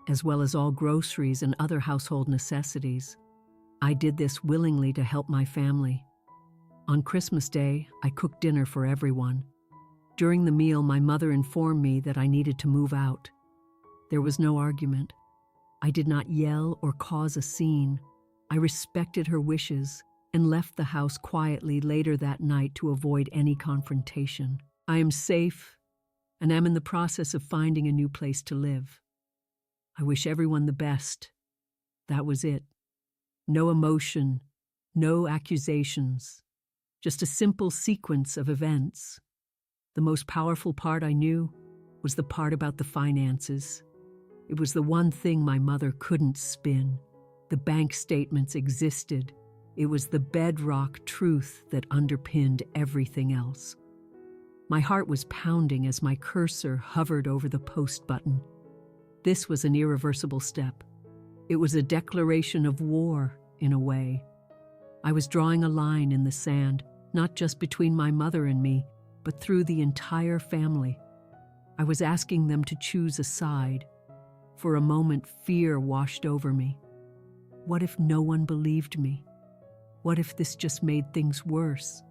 as well as all groceries and other household necessities. I did this willingly to help my family. On Christmas Day, I cooked dinner for everyone. During the meal, my mother informed me that I needed to move out. There was no argument. I did not yell or cause a scene. I respected her wishes and left the house quietly later that night to avoid any confrontation. I am safe and am in the process of finding a new place to live. I wish everyone the best. That was it. No emotion, no accusations, just a simple sequence of events. The most powerful part I knew was the part about the finances. It was the one thing my mother couldn't spin. The bank statements existed. It was the bedrock truth that underpinned everything else. My heart was pounding as my cursor hovered over the post button. This was an irreversible step. It was a declaration of war, in a way. I was drawing a line in the sand, not just between my mother and me, but through the entire family. I was asking them to choose a side. For a moment, fear washed over me. What if no one believed me? What if this just made things worse?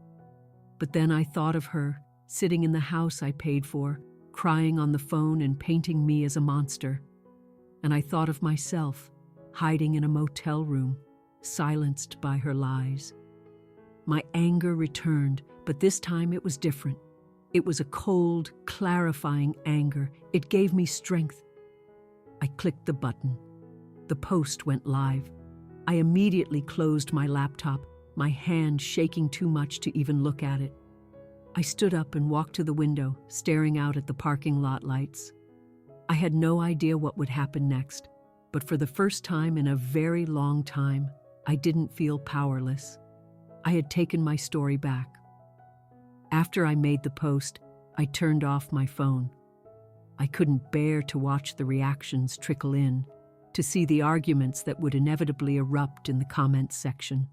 But then I thought of her, sitting in the house I paid for, crying on the phone and painting me as a monster. And I thought of myself, hiding in a motel room, silenced by her lies. My anger returned, but this time it was different. It was a cold, clarifying anger. It gave me strength. I clicked the button. The post went live. I immediately closed my laptop, my hand shaking too much to even look at it. I stood up and walked to the window, staring out at the parking lot lights. I had no idea what would happen next, but for the first time in a very long time, I didn't feel powerless. I had taken my story back. After I made the post, I turned off my phone. I couldn't bear to watch the reactions trickle in, to see the arguments that would inevitably erupt in the comments section.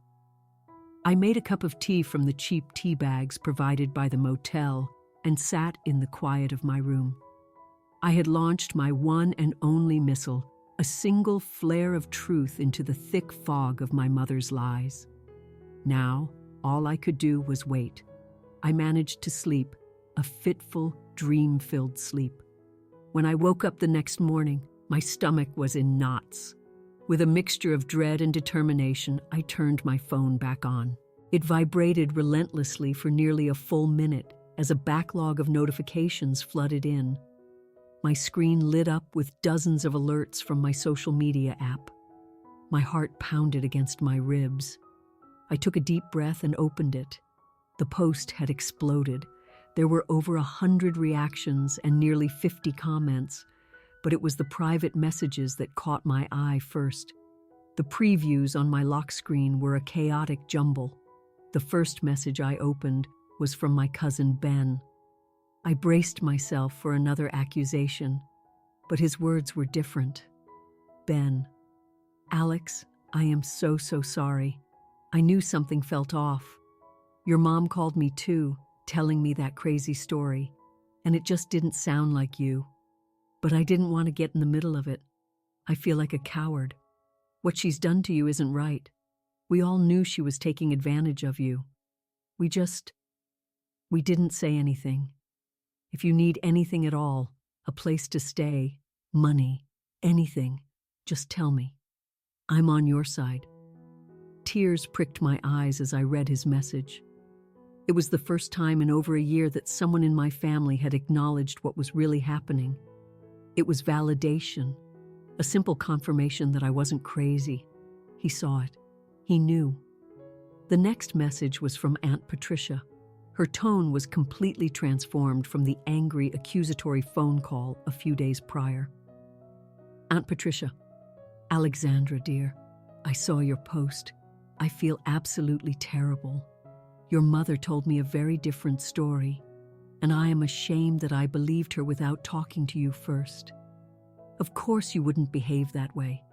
I made a cup of tea from the cheap tea bags provided by the motel and sat in the quiet of my room. I had launched my one and only missile, a single flare of truth into the thick fog of my mother's lies. Now, all I could do was wait. I managed to sleep, a fitful, dream-filled sleep. When I woke up the next morning, my stomach was in knots. With a mixture of dread and determination, I turned my phone back on. It vibrated relentlessly for nearly a full minute as a backlog of notifications flooded in. My screen lit up with dozens of alerts from my social media app. My heart pounded against my ribs. I took a deep breath and opened it. The post had exploded. There were over 100 reactions and nearly 50 comments, but it was the private messages that caught my eye first. The previews on my lock screen were a chaotic jumble. The first message I opened was from my cousin Ben. I braced myself for another accusation, but his words were different. Ben: "Alex, I am so sorry. I knew something felt off. Your mom called me too, telling me that crazy story, and it just didn't sound like you. But I didn't want to get in the middle of it. I feel like a coward. What she's done to you isn't right. We all knew she was taking advantage of you. We didn't say anything. If you need anything at all, a place to stay, money, anything, just tell me. I'm on your side." Tears pricked my eyes as I read his message. It was the first time in over a year that someone in my family had acknowledged what was really happening. It was validation, a simple confirmation that I wasn't crazy. He saw it. He knew. The next message was from Aunt Patricia. Her tone was completely transformed from the angry, accusatory phone call a few days prior. "Aunt Patricia, Alexandra, dear, I saw your post. I feel absolutely terrible. Your mother told me a very different story, and I am ashamed that I believed her without talking to you first. Of course you wouldn't behave that way.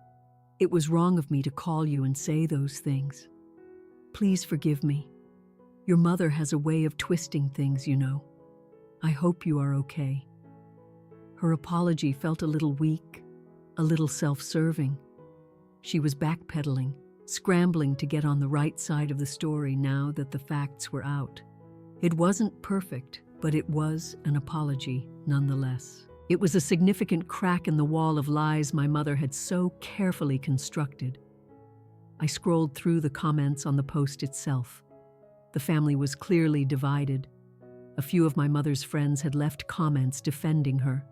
It was wrong of me to call you and say those things. Please forgive me. Your mother has a way of twisting things, you know. I hope you are okay." Her apology felt a little weak, a little self-serving. She was backpedaling, scrambling to get on the right side of the story now that the facts were out. It wasn't perfect, but it was an apology nonetheless. It was a significant crack in the wall of lies my mother had so carefully constructed. I scrolled through the comments on the post itself. The family was clearly divided. A few of my mother's friends had left comments defending her.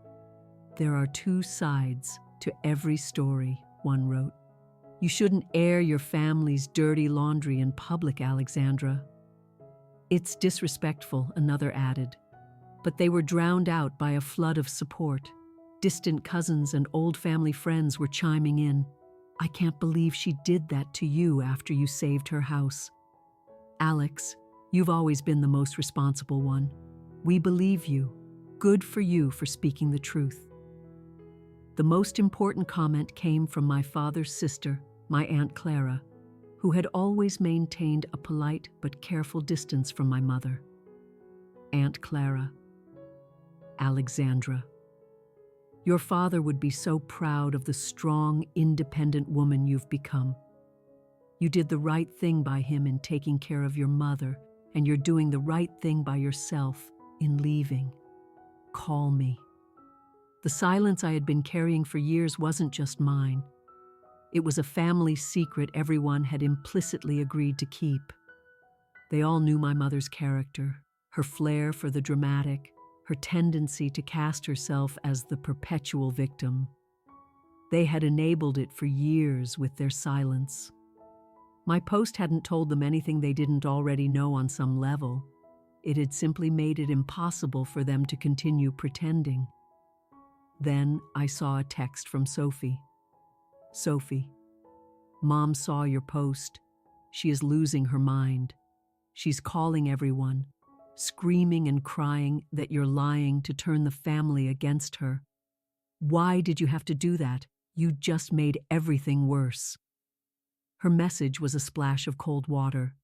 "There are two sides to every story," one wrote. "You shouldn't air your family's dirty laundry in public, Alexandra." "It's disrespectful," another added. But they were drowned out by a flood of support. Distant cousins and old family friends were chiming in. "I can't believe she did that to you after you saved her house. Alex, you've always been the most responsible one. We believe you. Good for you for speaking the truth." The most important comment came from my father's sister, my Aunt Clara, who had always maintained a polite but careful distance from my mother. "Aunt Clara, Alexandra, your father would be so proud of the strong, independent woman you've become. You did the right thing by him in taking care of your mother, and you're doing the right thing by yourself in leaving. Call me." The silence I had been carrying for years wasn't just mine. It was a family secret everyone had implicitly agreed to keep. They all knew my mother's character, her flair for the dramatic, her tendency to cast herself as the perpetual victim. They had enabled it for years with their silence. My post hadn't told them anything they didn't already know on some level. It had simply made it impossible for them to continue pretending. Then I saw a text from Sophie. Sophie, Mom saw your post. She is losing her mind. She's calling everyone, screaming and crying that you're lying to turn the family against her. Why did you have to do that? You just made everything worse. Her message was a splash of cold water.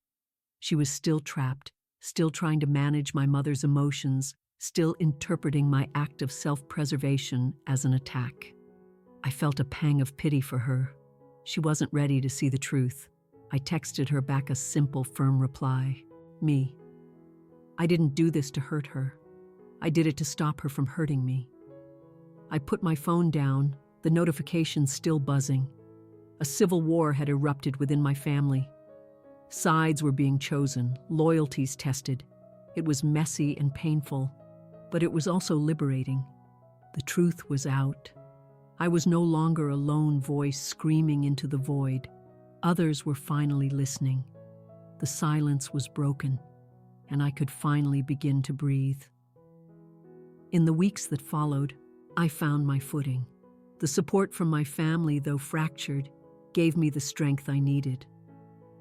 She was still trapped, still trying to manage my mother's emotions, still interpreting my act of self-preservation as an attack. I felt a pang of pity for her. She wasn't ready to see the truth. I texted her back a simple, firm reply. Me. I didn't do this to hurt her. I did it to stop her from hurting me. I put my phone down, the notifications still buzzing. A civil war had erupted within my family. Sides were being chosen, loyalties tested. It was messy and painful, but it was also liberating. The truth was out. I was no longer a lone voice screaming into the void. Others were finally listening. The silence was broken, and I could finally begin to breathe. In the weeks that followed, I found my footing. The support from my family, though fractured, gave me the strength I needed.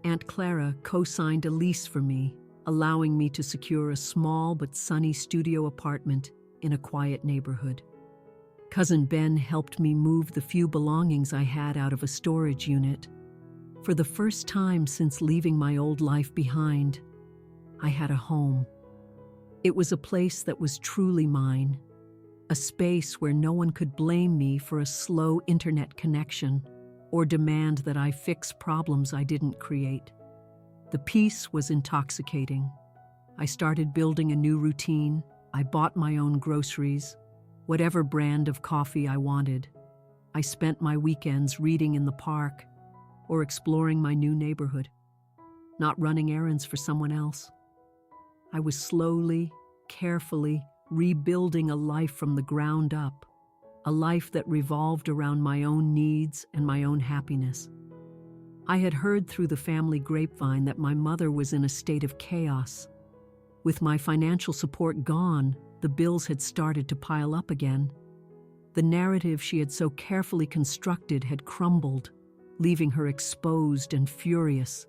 Aunt Clara co-signed a lease for me, allowing me to secure a small but sunny studio apartment in a quiet neighborhood. Cousin Ben helped me move the few belongings I had out of a storage unit. For the first time since leaving my old life behind, I had a home. It was a place that was truly mine, a space where no one could blame me for a slow internet connection or demand that I fix problems I didn't create. The peace was intoxicating. I started building a new routine. I bought my own groceries, whatever brand of coffee I wanted. I spent my weekends reading in the park or exploring my new neighborhood, not running errands for someone else. I was slowly, carefully rebuilding a life from the ground up, a life that revolved around my own needs and my own happiness. I had heard through the family grapevine that my mother was in a state of chaos. With my financial support gone, the bills had started to pile up again. The narrative she had so carefully constructed had crumbled, leaving her exposed and furious.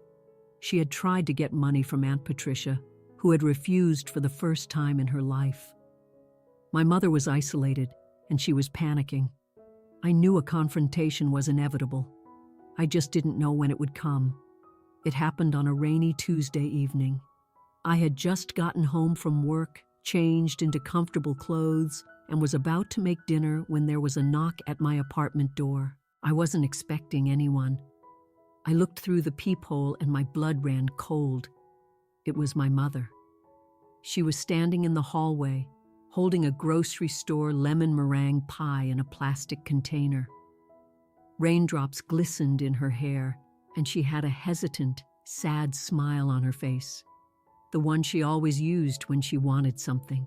She had tried to get money from Aunt Patricia, who had refused for the first time in her life. My mother was isolated, and she was panicking. I knew a confrontation was inevitable. I just didn't know when it would come. It happened on a rainy Tuesday evening. I had just gotten home from work, changed into comfortable clothes, and was about to make dinner when there was a knock at my apartment door. I wasn't expecting anyone. I looked through the peephole and my blood ran cold. It was my mother. She was standing in the hallway, holding a grocery store lemon meringue pie in a plastic container. Raindrops glistened in her hair, and she had a hesitant, sad smile on her face, the one she always used when she wanted something.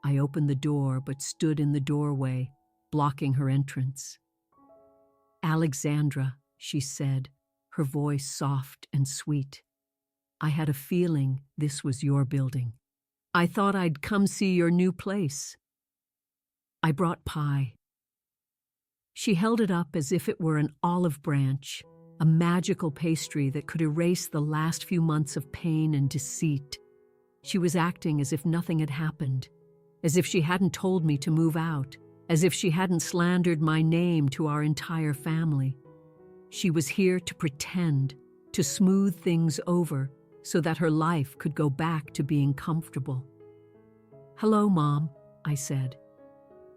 I opened the door but stood in the doorway, blocking her entrance. "Alexandra," she said, her voice soft and sweet. "I had a feeling this was your building. I thought I'd come see your new place. I brought pie." She held it up as if it were an olive branch, a magical pastry that could erase the last few months of pain and deceit. She was acting as if nothing had happened, as if she hadn't told me to move out, as if she hadn't slandered my name to our entire family. She was here to pretend, to smooth things over so that her life could go back to being comfortable. "Hello, Mom," I said.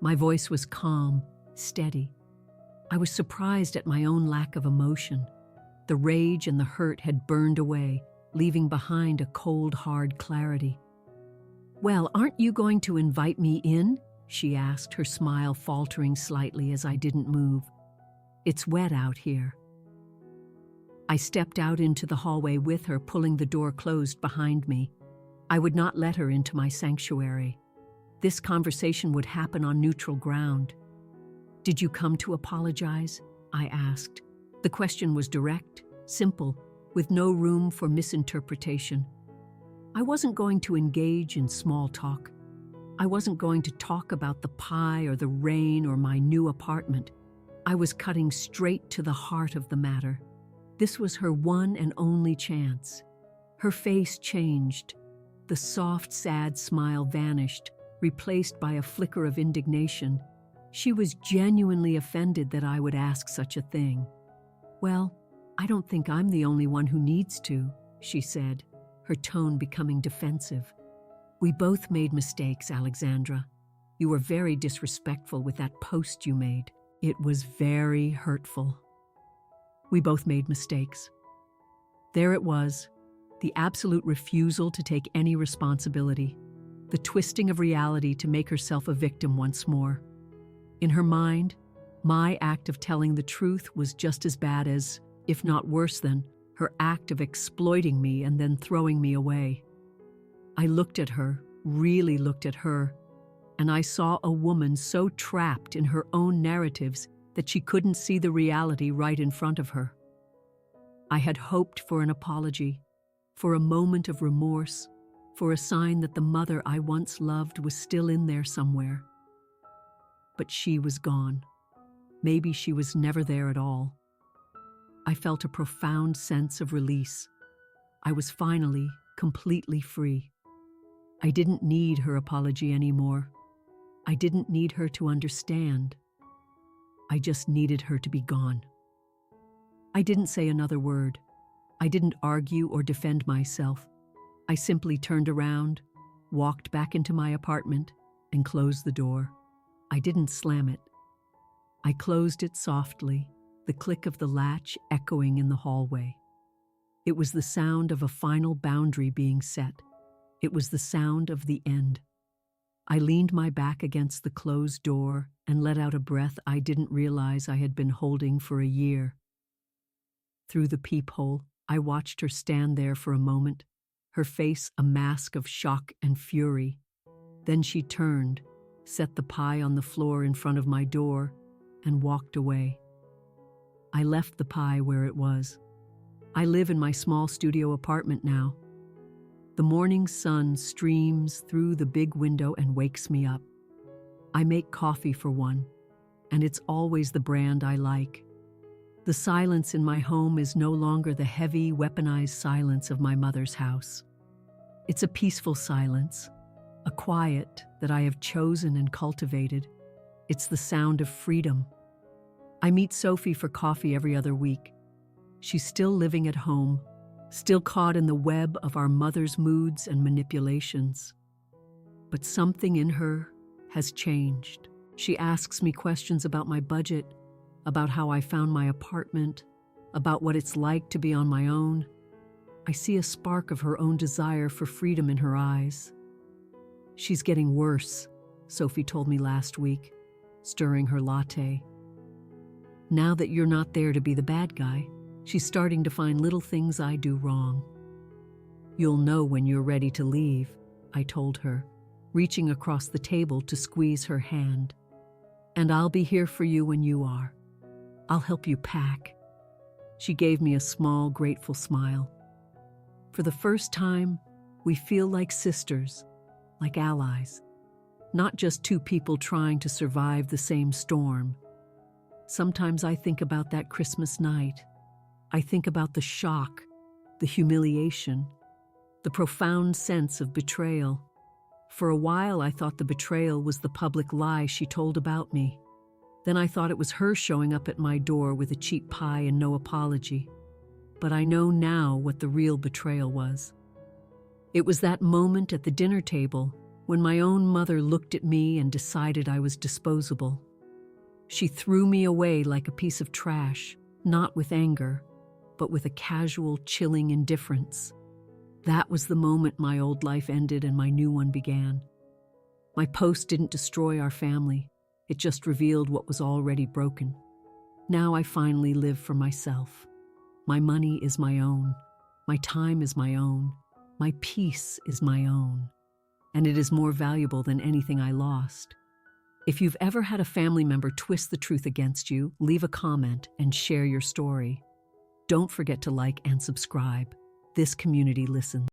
My voice was calm, steady. I was surprised at my own lack of emotion. The rage and the hurt had burned away, leaving behind a cold, hard clarity. "Well, aren't you going to invite me in?" she asked, her smile faltering slightly as I didn't move. "It's wet out here." I stepped out into the hallway with her, pulling the door closed behind me. I would not let her into my sanctuary. This conversation would happen on neutral ground. "Did you come to apologize?" I asked. The question was direct, simple, with no room for misinterpretation. I wasn't going to engage in small talk. I wasn't going to talk about the pie or the rain or my new apartment. I was cutting straight to the heart of the matter. This was her one and only chance. Her face changed. The soft, sad smile vanished, replaced by a flicker of indignation. She was genuinely offended that I would ask such a thing. "Well, I don't think I'm the only one who needs to," she said, her tone becoming defensive. "We both made mistakes, Alexandra. You were very disrespectful with that post you made. It was very hurtful." We both made mistakes. There it was, the absolute refusal to take any responsibility, the twisting of reality to make herself a victim once more. In her mind, my act of telling the truth was just as bad as, if not worse than, her act of exploiting me and then throwing me away. I looked at her, really looked at her, and I saw a woman so trapped in her own narratives that she couldn't see the reality right in front of her. I had hoped for an apology, for a moment of remorse, for a sign that the mother I once loved was still in there somewhere. But she was gone. Maybe she was never there at all. I felt a profound sense of release. I was finally completely free. I didn't need her apology anymore. I didn't need her to understand. I just needed her to be gone. I didn't say another word. I didn't argue or defend myself. I simply turned around, walked back into my apartment, and closed the door. I didn't slam it. I closed it softly, the click of the latch echoing in the hallway. It was the sound of a final boundary being set. It was the sound of the end. I leaned my back against the closed door and let out a breath I didn't realize I had been holding for a year. Through the peephole, I watched her stand there for a moment, her face a mask of shock and fury. Then she turned, set the pie on the floor in front of my door, and walked away. I left the pie where it was. I live in my small studio apartment now. The morning sun streams through the big window and wakes me up. I make coffee for one, and it's always the brand I like. The silence in my home is no longer the heavy, weaponized silence of my mother's house. It's a peaceful silence, a quiet that I have chosen and cultivated. It's the sound of freedom. I meet Sophie for coffee every other week. She's still living at home, still caught in the web of our mother's moods and manipulations. But something in her has changed. She asks me questions about my budget, about how I found my apartment, about what it's like to be on my own. I see a spark of her own desire for freedom in her eyes. "She's getting worse," Sophie told me last week, stirring her latte. "Now that you're not there to be the bad guy, she's starting to find little things I do wrong." "You'll know when you're ready to leave," I told her, reaching across the table to squeeze her hand. "And I'll be here for you when you are. I'll help you pack." She gave me a small, grateful smile. For the first time, we feel like sisters, like allies, not just two people trying to survive the same storm. Sometimes I think about that Christmas night. I think about the shock, the humiliation, the profound sense of betrayal. For a while, I thought the betrayal was the public lie she told about me. Then I thought it was her showing up at my door with a cheap pie and no apology. But I know now what the real betrayal was. It was that moment at the dinner table when my own mother looked at me and decided I was disposable. She threw me away like a piece of trash, not with anger, but with a casual, chilling indifference. That was the moment my old life ended and my new one began. My post didn't destroy our family. It just revealed what was already broken. Now I finally live for myself. My money is my own. My time is my own. My peace is my own, and it is more valuable than anything I lost. If you've ever had a family member twist the truth against you, leave a comment and share your story. Don't forget to like and subscribe. This community listens.